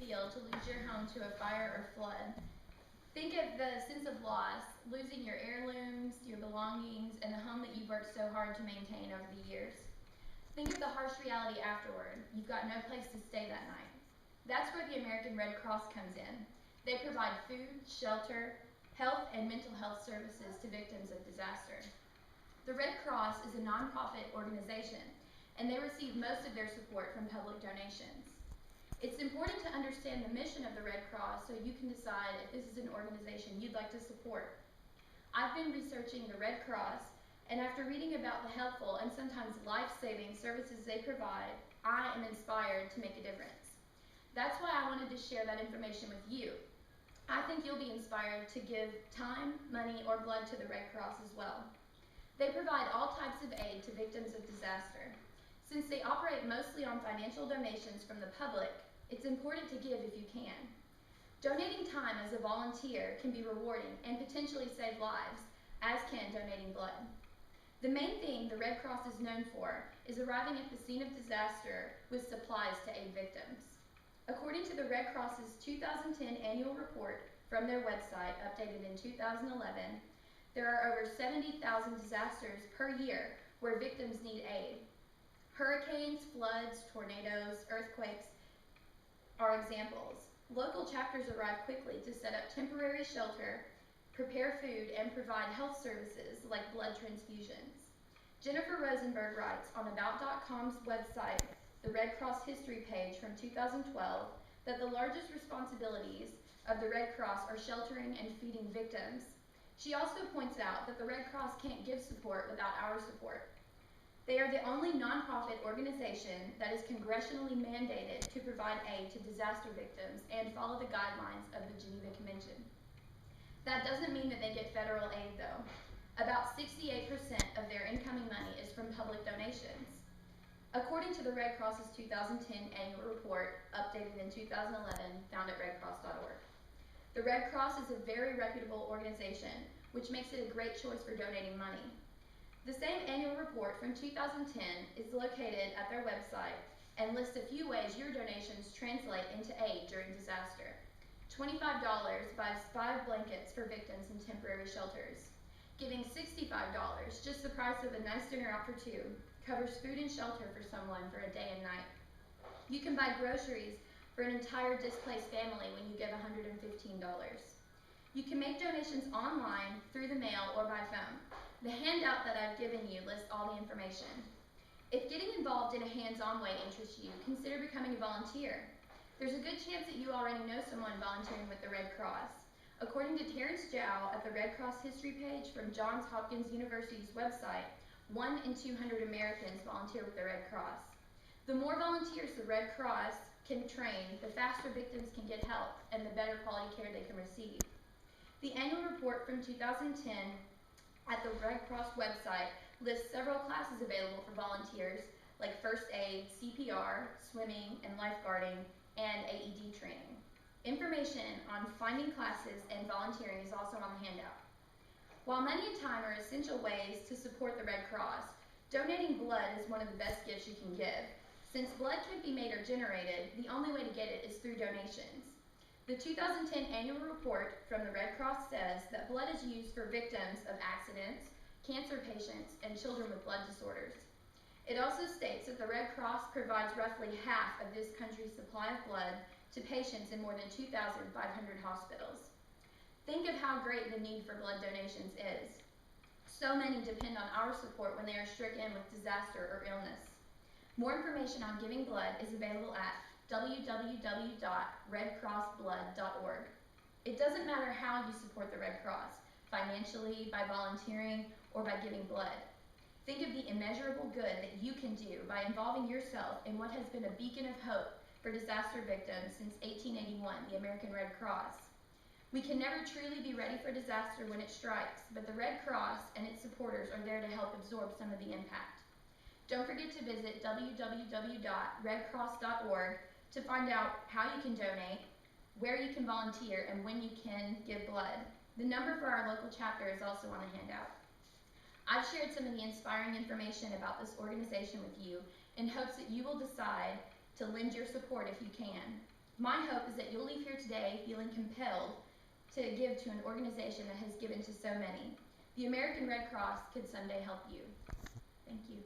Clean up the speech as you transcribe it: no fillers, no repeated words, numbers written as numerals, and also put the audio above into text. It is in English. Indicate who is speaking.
Speaker 1: feel to lose your home to a fire or flood. Think of the sense of loss, losing your heirlooms, your belongings, and the home that you've worked so hard to maintain over the years. Think of the harsh reality afterward. You've got no place to stay that night. That's where the American Red Cross comes in. They provide food, shelter, health, and mental health services to victims of disaster. The Red Cross is a nonprofit organization, and they receive most of their support from public donations. It's important to understand the mission of the Red Cross so you can decide if this is an organization you'd like to support. I've been researching the Red Cross, and after reading about the helpful and sometimes life-saving services they provide, I am inspired to make a difference. That's why I wanted to share that information with you. I think you'll be inspired to give time, money, or blood to the Red Cross as well. They provide all types of aid to victims of disaster. Since they operate mostly on financial donations from the public, it's important to give if you can. Donating time as a volunteer can be rewarding and potentially save lives, as can donating blood. The main thing the Red Cross is known for is arriving at the scene of disaster with supplies to aid victims. According to the Red Cross's 2010 annual report from their website, updated in 2011, there are over 70,000 disasters per year where victims need aid. Hurricanes, floods, tornadoes, earthquakes are examples. Local chapters arrive quickly to set up temporary shelter, prepare food, and provide health services like blood transfusions. Jennifer Rosenberg writes on About.com's website, the Red Cross history page from 2012, that the largest responsibilities of the Red Cross are sheltering and feeding victims. She also points out that the Red Cross can't give support without our support. They are the only nonprofit organization that is congressionally mandated to provide aid to disaster victims and follow the guidelines of the Geneva Convention. That doesn't mean that they get federal aid, though. About 68% of their incoming money is from public donations. According to the Red Cross's 2010 annual report, updated in 2011, found at redcross.org. The Red Cross is a very reputable organization, which makes it a great choice for donating money. The same annual report from 2010 is located at their website and lists a few ways your donations translate into aid during disaster. $25 buys 5 blankets for victims in temporary shelters. Giving $65, just the price of a nice dinner out for 2, covers food and shelter for someone for a day and night. You can buy groceries for an entire displaced family when you give $115. You can make donations online, through the mail, or by phone. The handout that I've given you lists all the information. If getting involved in a hands-on way interests you, consider becoming a volunteer. There's a good chance that you already know someone volunteering with the Red Cross. According to Terrence Jow at the Red Cross history page from Johns Hopkins University's website, 1 in 200 Americans volunteer with the Red Cross. The more volunteers the Red Cross can train, the faster victims can get help and the better quality care they can receive. The annual report from 2010 at the Red Cross website lists several classes available for volunteers like first aid, CPR, swimming, and lifeguarding, and AED training. Information on finding classes and volunteering is also on the handout. While money and time are essential ways to support the Red Cross, donating blood is one of the best gifts you can give. Since blood can't be made or generated, the only way to get it is through donations. The 2010 annual report from the Red Cross says that blood is used for victims of accidents, cancer patients, and children with blood disorders. It also states that the Red Cross provides roughly half of this country's supply of blood to patients in more than 2,500 hospitals. Think of how great the need for blood donations is. So many depend on our support when they are stricken with disaster or illness. More information on giving blood is available at www.redcrossblood.org. It doesn't matter how you support the Red Cross, financially, by volunteering, or by giving blood. Think of the immeasurable good that you can do by involving yourself in what has been a beacon of hope for disaster victims since 1881, the American Red Cross. We can never truly be ready for disaster when it strikes, but the Red Cross and its supporters are there to help absorb some of the impact. Don't forget to visit www.redcross.org to find out how you can donate, where you can volunteer, and when you can give blood. The number for our local chapter is also on the handout. I've shared some of the inspiring information about this organization with you in hopes that you will decide to lend your support if you can. My hope is that you'll leave here today feeling compelled to give to an organization that has given to so many. The American Red Cross could someday help you. Thank you.